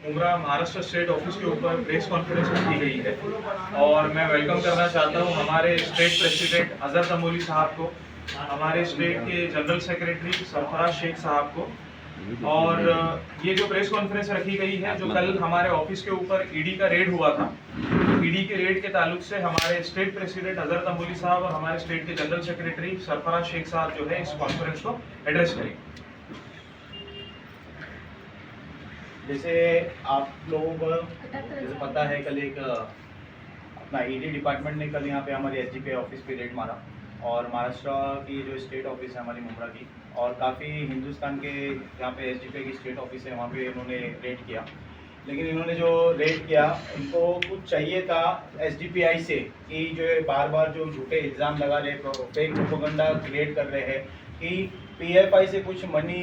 Mumbra Maharashtra state office के ऊपर press conference रखी गई है और मैं वेलकम करना चाहता हूं हमारे स्टेट प्रेसिडेंट अजहर तंबोली साहब को, हमारे स्टेट के जनरल सेक्रेटरी सरफराज शेख साहब को। और ये जो प्रेस कॉन्फ्रेंस रखी गई है, जो कल हमारे ऑफिस के ऊपर ईडी का रेड हुआ था, ईडी के रेड के ताल्लुक से हमारे स्टेट प्रेसिडेंट अजहर तंबोली साहब और हमारे स्टेट के जनरल सेक्रेटरी सरफराज शेख साहब जो है इस कॉन्फ्रेंस को एड्रेस करेंगे। जैसे आप लोगों को जैसे पता है, कल एक अपना ईडी डिपार्टमेंट ने कल यहाँ पे हमारी एसडीपीआई ऑफिस पे रेड मारा और महाराष्ट्र की जो स्टेट ऑफिस है हमारी मुमरा की, और काफ़ी हिंदुस्तान के जहाँ पे एसडीपीआई की स्टेट ऑफिस है वहाँ पे इन्होंने रेड किया। लेकिन इन्होंने जो रेड किया, इनको कुछ चाहिए था एसडीपीआई से कि जो बार बार जो झूठे इल्ज़ाम लगा रहे, फेक प्रोपेगेंडा क्रिएट कर रहे हैं कि पीएफआई से कुछ मनी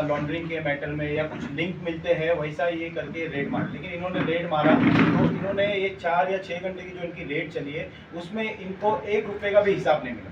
लॉन्ड्रिंग के मैटर में या कुछ लिंक मिलते हैं, वैसा ये करके रेड मारा। लेकिन इन्होंने रेड मारा तो इन्होंने ये 4 या 6 घंटे की जो इनकी रेड चली है उसमें इनको 1 रुपये का भी हिसाब नहीं मिला।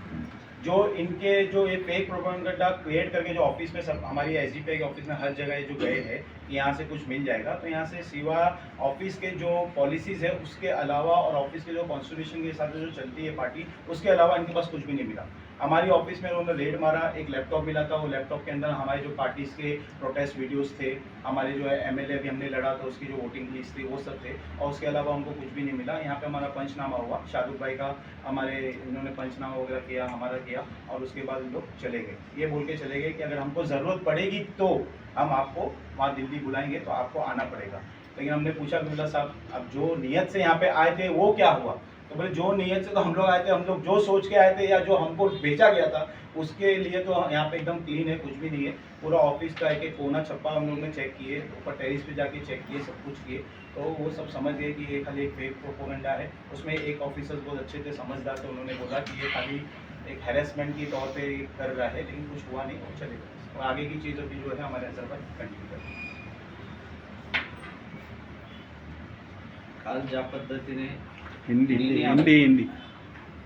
जो इनके जो ये फेक प्रोपेगेंडा क्रिएट करके जो ऑफिस में सब हमारी एसडीपीआई के ऑफिस में हर जगह जो गए हैं कि यहाँ से कुछ मिल जाएगा, तो यहाँ से सिवा ऑफिस के जो पॉलिसीज़ है उसके अलावा और ऑफिस के जो कॉन्स्टिट्यूशन के हिसाब से जो चलती है पार्टी, उसके अलावा इनके पास कुछ भी नहीं मिला। हमारी ऑफिस में उन्होंने रेड मारा, एक लैपटॉप मिला था, वो लैपटॉप के अंदर हमारे जो पार्टीज़ के प्रोटेस्ट वीडियोस थे, हमारे जो है एमएलए भी हमने लड़ा था उसकी जो वोटिंग लिस्ट थी वो सब थे, और उसके अलावा उनको कुछ भी नहीं मिला। यहाँ पे हमारा पंचनामा हुआ, शाहरुख भाई का हमारे इन्होंने पंचनामा वगैरह किया, हमारा किया, और उसके बाद लोग चले गए। ये बोल के चले गए कि अगर हमको ज़रूरत पड़ेगी तो हम आपको वहाँ दिल्ली बुलाएंगे, तो आपको आना पड़ेगा। लेकिन हमने पूछा कि मतलब साहब, अब जो नीयत से यहाँ पे आए थे वो क्या हुआ? तो बोले जो नीयत से तो हम लोग आए थे, हम लोग जो सोच के आए थे या जो हमको भेजा गया था उसके लिए तो यहाँ पे एकदम क्लीन है, कुछ भी नहीं है। पूरा ऑफिस का एक कोना छप्पा हम लोग ने चेक किए, ऊपर टेरिस पे जाके चेक किए, सब कुछ किए, तो वो सब समझ गए कि ये खाली एक फेक प्रोपेगेंडा है। उसमें एक ऑफिसर बहुत अच्छे थे, समझदार थे, उन्होंने बोला कि ये खाली एक हैरेसमेंट के तौर पे कर रहा है, लेकिन कुछ हुआ नहीं और चलेगा। और आगे की चीज़ अभी जो है हमारे नजर पर कंटिन्यू करें। काल ज्या पद्धतीने हिंदी हिंदी हिंदी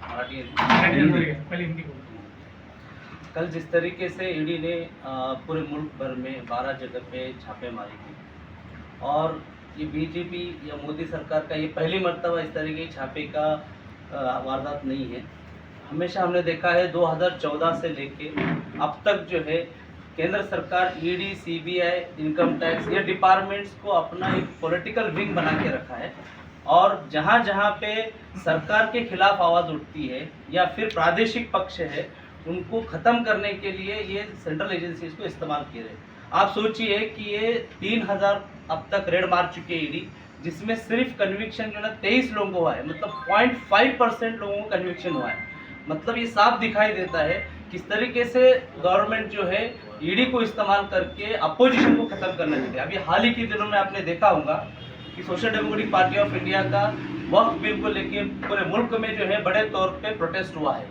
मराठी कल जिस तरीके से ईडी ने पूरे मुल्क भर में 12 जगह पे छापेमारी की, और ये बीजेपी या मोदी सरकार का ये पहली मर्तबा इस तरह के छापे का वारदात नहीं है। हमेशा हमने देखा है 2014 से लेके अब तक जो है केंद्र सरकार ईडी, सीबीआई, इनकम टैक्स, ये डिपार्टमेंट्स को अपना एक पॉलिटिकल विंग बना के रखा है, और जहाँ जहाँ पे सरकार के खिलाफ आवाज़ उठती है या फिर प्रादेशिक पक्ष है, उनको ख़त्म करने के लिए ये सेंट्रल एजेंसीज को इस्तेमाल किए रहे। आप सोचिए कि ये 3000 अब तक रेड मार चुके हैं ईडी, जिसमें सिर्फ कन्विक्शन जो ना 23 लोगों को हुआ है, मतलब 0.5% लोगों को कन्विक्शन हुआ है। मतलब ये साफ दिखाई देता है किस तरीके से गवर्नमेंट जो है ईडी को इस्तेमाल करके अपोजिशन को ख़त्म करना चाहती है। अभी हाल ही के दिनों में आपने देखा होगा कि social democratic party of India का वक्फ बिल को लेके पूरे मुल्क में जो है बड़े तौर पे प्रोटेस्ट हुआ है।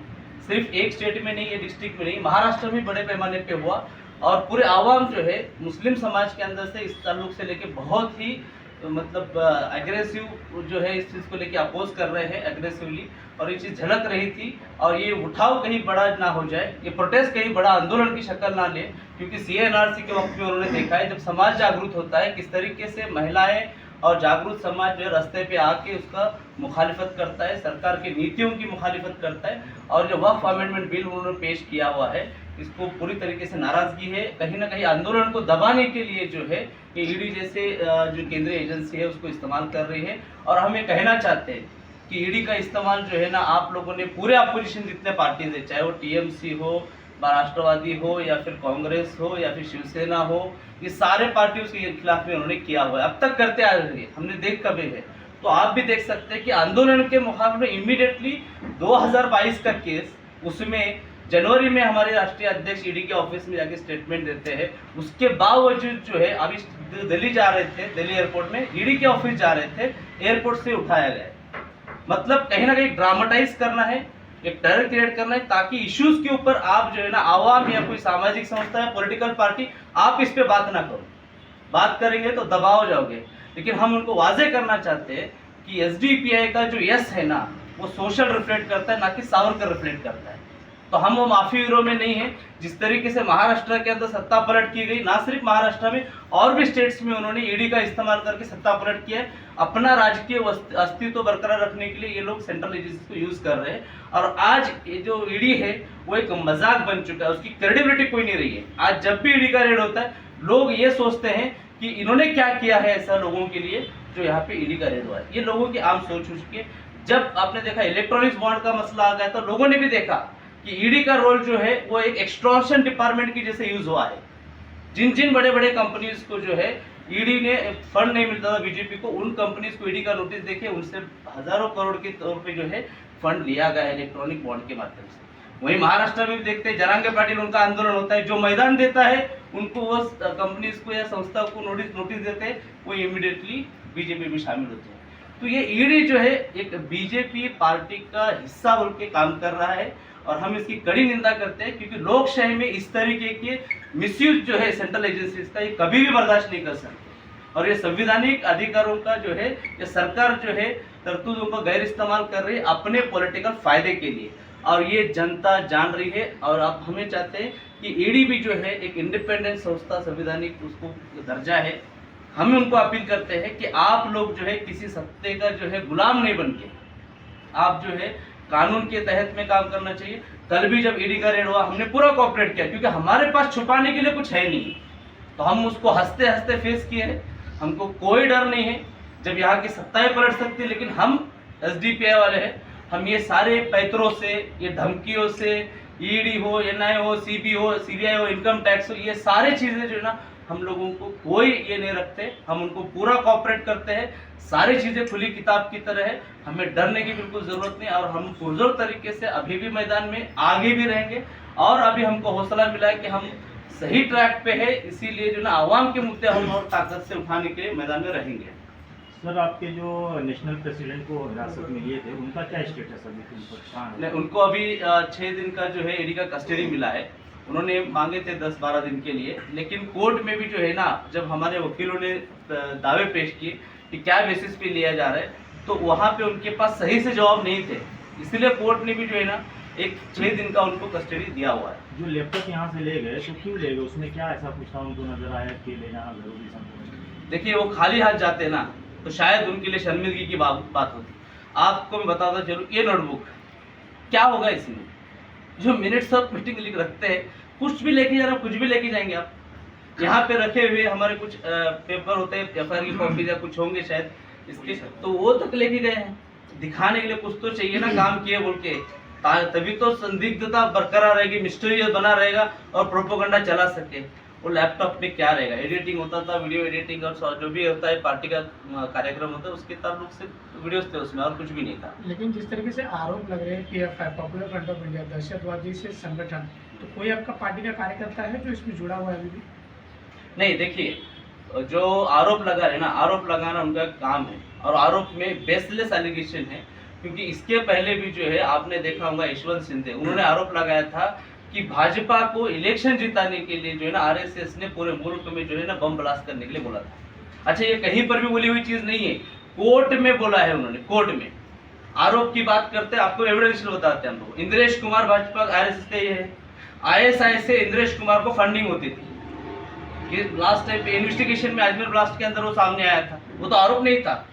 सिर्फ एक स्टेट में नहीं, ये डिस्ट्रिक्ट में नहीं, महाराष्ट्र में बड़े पैमाने पे हुआ, और पूरे आवाम जो है मुस्लिम समाज के अंदर से इस ताल्लुक से लेके बहुत ही मतलब एग्रेसिव जो है इस चीज़ को लेके अपोज कर रहे हैं एग्रेसिवली, और ये चीज़ झलक रही थी। और ये उठाव कहीं बड़ा ना हो जाए, ये प्रोटेस्ट कहीं बड़ा आंदोलन की शक्ल ना ले, क्योंकि सीएनआरसी के वक्त में उन्होंने देखा है जब समाज जागरूक होता है किस तरीके से महिलाएं और जागरूक समाज जो है रास्ते पे आके उसका मुखालिफत करता है, सरकार की नीतियों की मुखालिफत करता है। और जो वक्फ अमेंडमेंट बिल उन्होंने पेश किया हुआ है, इसको पूरी तरीके से नाराज़गी है। कहीं ना कहीं आंदोलन को दबाने के लिए जो है ये ईडी जैसे जो केंद्रीय एजेंसी है उसको इस्तेमाल कर रही है। और हम ये कहना चाहते हैं कि ईडी का इस्तेमाल जो है ना, आप लोगों ने पूरे अपोजिशन जितने पार्टीज है, चाहे वो टीएमसी हो, राष्ट्रवादी हो, या फिर कांग्रेस हो, या फिर शिवसेना हो, ये सारे पार्टी उसके खिलाफ में उन्होंने किया हुआ है, अब तक करते आ रहे हैं, हमने देख कभी है। तो आप भी देख सकते हैं कि आंदोलन के मुकाबले में इमीडिएटली 2022 का केस, उसमें जनवरी में हमारे राष्ट्रीय अध्यक्ष ईडी के ऑफिस में जाके स्टेटमेंट देते हैं, उसके बावजूद जो है अभी दिल्ली जा रहे थे, दिल्ली एयरपोर्ट में ईडी के ऑफिस जा रहे थे, एयरपोर्ट से उठाया गया। मतलब कहीं ना कहीं ड्रामेटाइज करना है, एक टेरर क्रिएट करना है, ताकि इश्यूज के ऊपर आप जो है ना, आवाम या कोई सामाजिक संस्था या पॉलिटिकल पार्टी, आप इस पे बात ना करो। बात करेंगे तो दबाव जाओगे। लेकिन हम उनको वाजे करना चाहते हैं कि एसडीपीआई का जो यस है ना, वो सोशल रिफ्लेक्ट करता है, ना कि सावरकर रिफ्लेक्ट करता है। तो हम वो माफी विरोध में नहीं है। जिस तरीके से महाराष्ट्र के अंदर सत्ता पलट की गई, ना सिर्फ महाराष्ट्र में और भी स्टेट्स में उन्होंने ईडी का इस्तेमाल करके सत्ता पलट किया है। अपना राजकीय अस्तित्व बरकरार रखने के लिए ये लोग सेंट्रल एजेंसी को यूज कर रहे हैं। और आज ये जो ईडी है वो एक मजाक बन चुका है, उसकी क्रेडिबिलिटी कोई नहीं रही है। आज जब भी ईडी का रेड होता है लोग ये सोचते हैं कि इन्होंने क्या किया है ऐसा लोगों के लिए जो यहाँ पे ईडी का रेड हुआ है। ये लोगों की आम सोच हो चुकी है। जब आपने देखा इलेक्ट्रॉनिक्स बॉन्ड का मसला आ गया तो लोगों ने भी देखा कि ईडी का रोल जो है वो एक एक्सटॉर्शन डिपार्टमेंट की जैसे यूज हुआ है। जिन जिन बड़े बड़े कंपनीज को जो है ईडी ने फंड नहीं मिलता था बीजेपी को, उन कंपनीज को ईडी का नोटिस देके उनसे हजारों करोड़ के तौर पे जो है फंड लिया गया है इलेक्ट्रॉनिक बॉन्ड के माध्यम से। वहीं महाराष्ट्र में भी देखते हैं जरांगे पाटिल उनका आंदोलन होता है, जो मैदान देता है उनको वो कंपनीज को या संस्था को नोटिस देते हैं, वो इमीडिएटली बीजेपी में शामिल होते हैं। तो ये ईडी जो है एक बीजेपी पार्टी का हिस्सा बोल के काम कर रहा है और हम इसकी कड़ी निंदा करते हैं, क्योंकि लोकशाही में इस तरीके के मिसयूज जो है सेंट्रल एजेंसीज का ये कभी भी बर्दाश्त नहीं कर सकते। और ये संवैधानिक अधिकारों का जो है ये सरकार जो है तरतूदों का गैर इस्तेमाल कर रही है अपने पॉलिटिकल फायदे के लिए, और ये जनता जान रही है। और अब हमें चाहते हैं कि ईडी भी जो है एक इंडिपेंडेंट संस्था, संवैधानिक उसको दर्जा है। हम उनको अपील करते हैं कि आप लोग जो है किसी सत्ते का जो है गुलाम नहीं बन के आप जो है कानून के तहत में काम करना चाहिए। कल भी जब ईडी का रेड हुआ हमने पूरा कोऑपरेट किया, क्योंकि हमारे पास छुपाने के लिए कुछ है नहीं, तो हम उसको हंसते हंसते फेस किए हैं। हमको कोई डर नहीं है, जब यहाँ की सत्ताएं पलट सकती है, लेकिन हम एसडीपीआई वाले हैं। हम ये सारे पैतरों से, ये धमकियों से, ईडी हो, एनआई हो, सीबीआई हो, इनकम टैक्स हो, ये सारे चीजें जो है ना हम लोगों को कोई ये नहीं रखते। हम उनको पूरा कोऑपरेट करते हैं, सारी चीजें खुली किताब की तरह है, हमें डरने की बिल्कुल जरूरत नहीं। और हम पुरजोर तरीके से अभी भी मैदान में आगे भी रहेंगे। और अभी हमको हौसला मिला है कि हम सही ट्रैक पे है, इसीलिए जो ना आवाम के मुद्दे हम और ताकत से उठाने के लिए मैदान में रहेंगे। सर, आपके जो नेशनल प्रेसिडेंट को हिरासत में लिए थे उनका क्या स्टेटस अभी नहीं, उनको अभी 6 दिन का जो है ईडी का कस्टडी मिला है। उन्होंने मांगे थे 10-12 दिन के लिए, लेकिन कोर्ट में भी जो है ना, जब हमारे वकीलों ने दावे पेश किए कि क्या बेसिस पे लिया जा रहा है, तो वहाँ पे उनके पास सही से जवाब नहीं थे। इसलिए कोर्ट ने भी जो है ना एक 6 दिन का उनको कस्टडी दिया हुआ है। जो लैपटॉप यहाँ से ले गए तो क्यों ले गए, उसमें क्या ऐसा कुछ था उनको नजर आया कि ले जाना जरूरी समझा? देखिए, वो खाली हाथ जाते ना तो शायद उनके लिए शर्मिंदगी की बात होती। आपको मैं बताता चलूँ, ये नोटबुक क्या होगा इसमें, जो मिनट्स ऑफ मीटिंग लिख रखते हैं, कुछ भी लेके जाना, कुछ भी लेके जाएंगे आप। यहाँ पे रखे हुए हमारे कुछ पेपर होते हैं, एफआईआर की कॉपी या कुछ होंगे शायद इसके, तो वो तक लेके गए हैं। दिखाने के लिए कुछ तो चाहिए ना, काम किए बोल के, तभी तो संदिग्धता बरकरार रहेगी, मिस्टीरियस बना रहेगा और प्रोपोगंडा चला सके। वो लैपटॉप में क्या रहेगा, एडिटिंग होता था, वीडियो एडिटिंग और जो भी होता है पार्टी का कार्यक्रम होता है उसके ताल्लुक से वीडियोस थे उसमें, और कुछ भी नहीं था। लेकिन जिस तरीके से आरोप लग रहे हैं PFI, popular front of India, दहशतवादी से संगठन, तो कोई आपका पार्टी का कार्यकर्ता है जो इसमें जुड़ा हुआ है अभी भी? नहीं, देखिए, जो आरोप लगा है ना, आरोप लगाना उनका काम है और आरोप में बेसलेस एलिगेशन है। क्योंकि इसके पहले भी जो है आपने देखा होगा, यशवंत सिंह उन्होंने आरोप लगाया था कि भाजपा को इलेक्शन जिताने के लिए जो है ना आरएसएस ने पूरे मुल्क में जो है ना बम ब्लास्ट करने के लिए बोला था। अच्छा, ये कहीं पर भी बोली हुई चीज नहीं है, कोर्ट में बोला है उन्होंने, कोर्ट में। आरोप की बात करते हैं, आपको एविडेंस बताते हैं हम लोग। इंद्रेश कुमार भाजपा आरएसएस का ये है, आईएसआई से इंद्रेश कुमार को फंडिंग होती थी। ये लास्ट टाइम पे इन्वेस्टिगेशन में अजमेर ब्लास्ट के अंदर वो सामने आया था, वो तो आरोप नहीं था।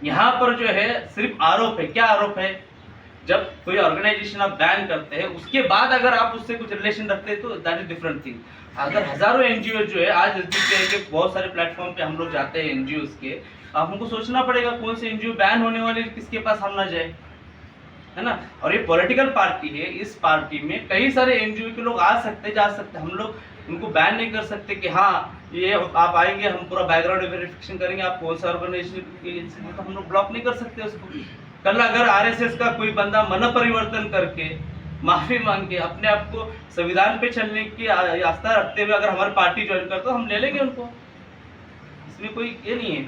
यहाँ पर जो है सिर्फ आरोप है। क्या आरोप है? जब कोई ऑर्गेनाइजेशन आप बैन करते हैं, उसके बाद अगर आप उससे कुछ रिलेशन रखते हैं तो दैट इज डिफरेंट थिंग। अगर हजारों एनजीओ जो है, आज एसडीपीआई के बहुत सारे प्लेटफॉर्म पे हम लोग जाते हैं एनजीओ के, आप हमको सोचना पड़ेगा कौन से एनजीओ बैन होने वाले, किसके पास हम ना जाए, है ना। और ये पॉलिटिकल पार्टी है, इस पार्टी में कई सारे एनजीओ के लोग आ सकते, जा सकते, हम लोग उनको बैन नहीं कर सकते कि हाँ ये आप आएंगे हम पूरा बैकग्राउंड वेरिफिकेशन करेंगे, आप कौन सा ऑर्गेनाइजेशन, तो हम लोग ब्लॉक नहीं कर सकते उसको। कल अगर आरएसएस का कोई बंदा मन परिवर्तन करके, माफी मांग के, अपने आप को संविधान पे चलने की आस्था रखते हुए अगर हमारी पार्टी ज्वाइन करते तो हम ले लेंगे उनको, इसमें कोई ये नहीं है।